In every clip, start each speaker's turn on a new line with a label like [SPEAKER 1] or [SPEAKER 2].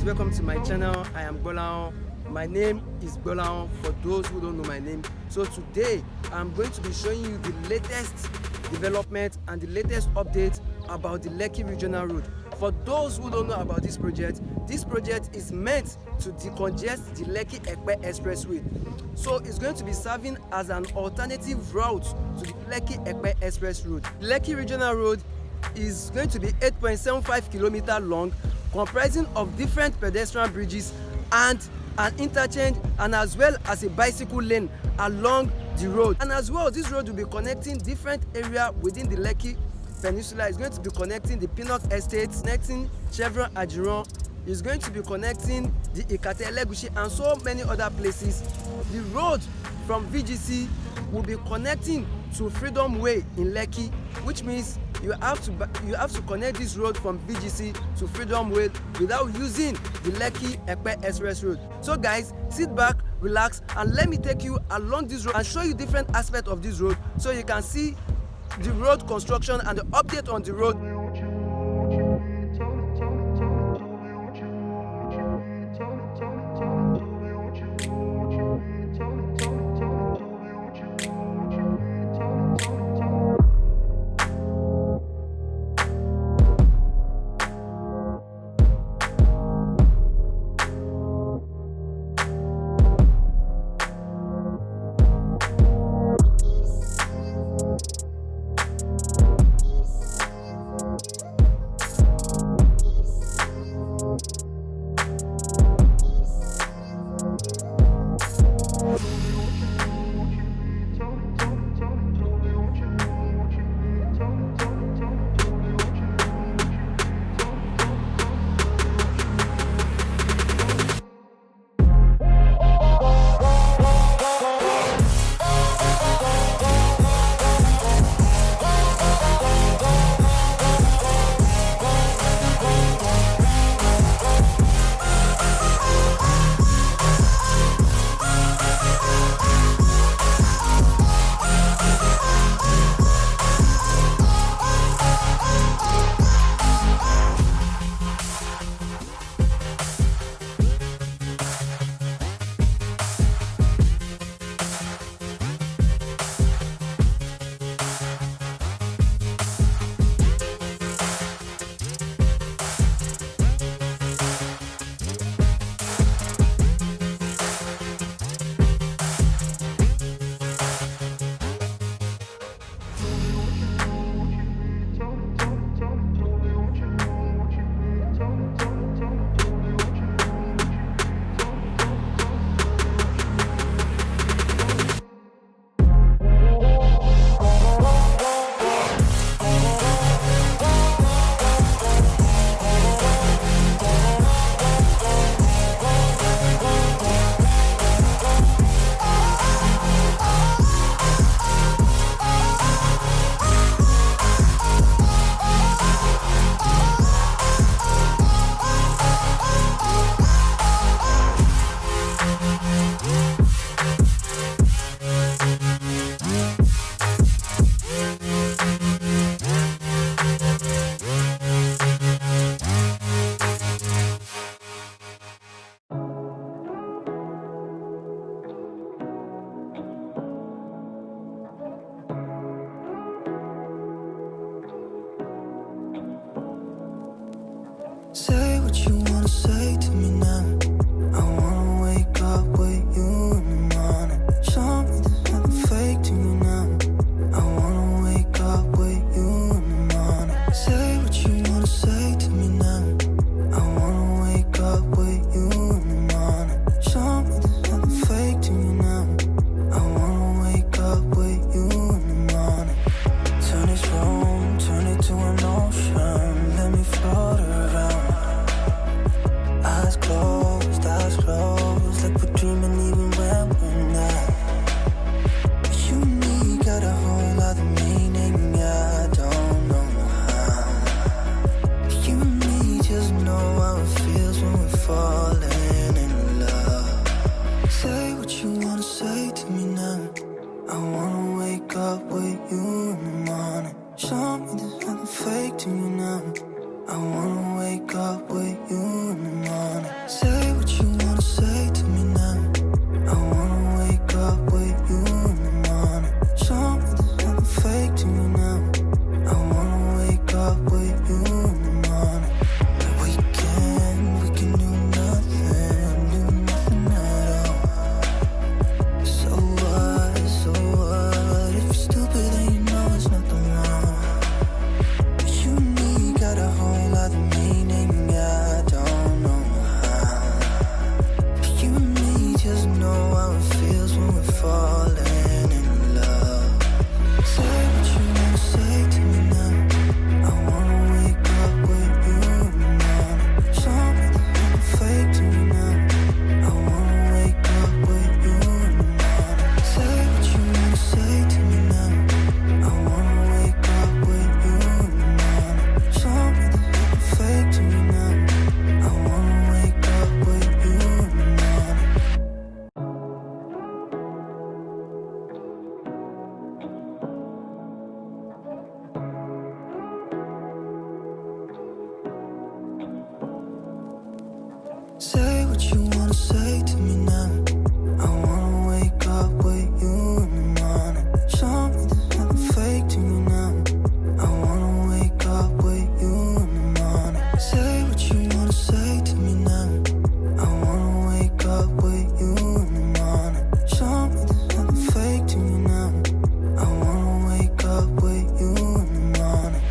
[SPEAKER 1] welcome to my channel. I am Bolao. My name is Bolao for those who don't know my name. So today I'm going to be showing you the latest development and the latest update about the Lekki Regional Road. For those who don't know about this project is meant to decongest the Lekki Epe Expressway. So it's going to be serving as an alternative route to the Lekki Epe Express Road. The Lekki Regional Road is going to be 8.75 kilometers long, comprising of different pedestrian bridges and an interchange, and as well as a bicycle lane along the road. And as well, this road will be connecting different areas within the Lekki Peninsula. It's going to be connecting the Pinnock Estate, connecting Chevron, Ajiran. It's going to be connecting the Ikate, Legushi, and so many other places. The road from VGC will be connecting to Freedom Way in Lekki, which means you have to connect this road from VGC to Freedom Way without using the Lekki Epe Express Road. So guys, sit back, relax, and let me take you along this road and show you different aspects of this road so you can see the road construction and the update on the road.
[SPEAKER 2] Say what you wanna say to me now. I wanna wake up with you in the morning. Show me there's nothing fake to you now. I wanna wake up with you in the morning. Say what you wanna say to me now. I wanna wake up with you in the morning. Show me there's nothing fake to you now. I wanna wake up with you in the morning. Turn this room, turn it to an ocean. Let me float around. Eyes closed, like we're dreaming even when we're not. You and me got a whole other meaning, I don't know how. You and me just know how it feels when we're falling in love. Say what you wanna say to me now. I wanna wake up with you in the morning. Show me there's nothing fake to you now. I wanna wake up with you in the morning. say to me now? I wanna wake up with you in the morning. Show me there's nothing fake to me now. I wanna wake up with you in the morning. Say what you wanna say to me now. I wanna wake up with you in the morning. Show me there's nothing fake to me now. I wanna wake up with you in the morning.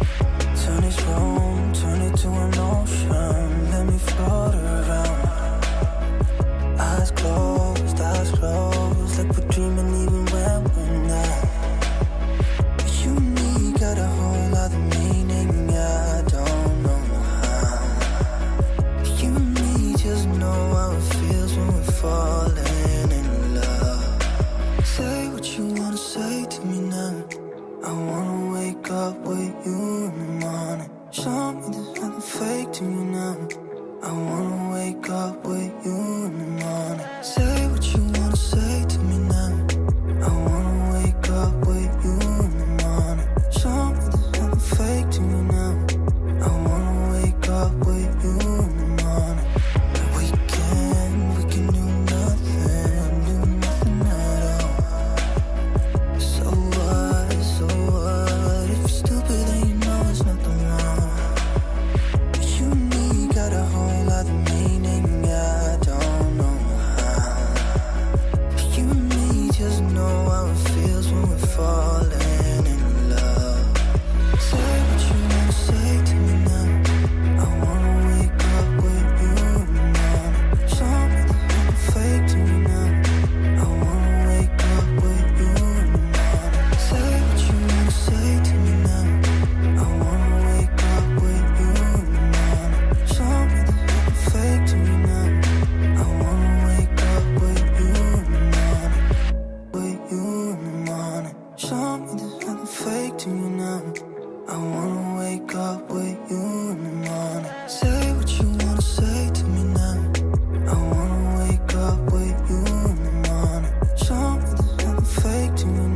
[SPEAKER 2] Turn this room, turn it to an ocean. Let me float around. Eyes closed, like we're dreaming even when we're not. You and me got a whole other meaning, I don't know how. You and me just know how it feels when we're falling in love. Say what you wanna say to me now. I wanna wake up with you in the morning. Show me there's nothing fake to me now. I wanna wake up with you in the morning. Say what you wanna say to me now. I wanna wake up with you in the morning. Show me there's nothing fake to me now. I wanna wake up with you in the morning. We can do nothing at all. So what, if you're stupid then you know there's nothing wrong. You and me got a whole other meaning, I don't know how. You and me just know how it feels when we're falling in love. Say what you wanna say to me now. I wanna wake up with you in the morning. Show me there's nothing fake to me now. I wanna wake up with you in the morning. Say what you wanna say to me now. I wanna wake up with you in the morning. Show me there's nothing fake to me now. I wanna wake up with you in the morning. With you in the morning. Show me there's nothing fake to me now. I wanna wake up with you in the morning. Say what you wanna say to me now. I wanna wake up with you in the morning. Show me there's nothing fake to me now.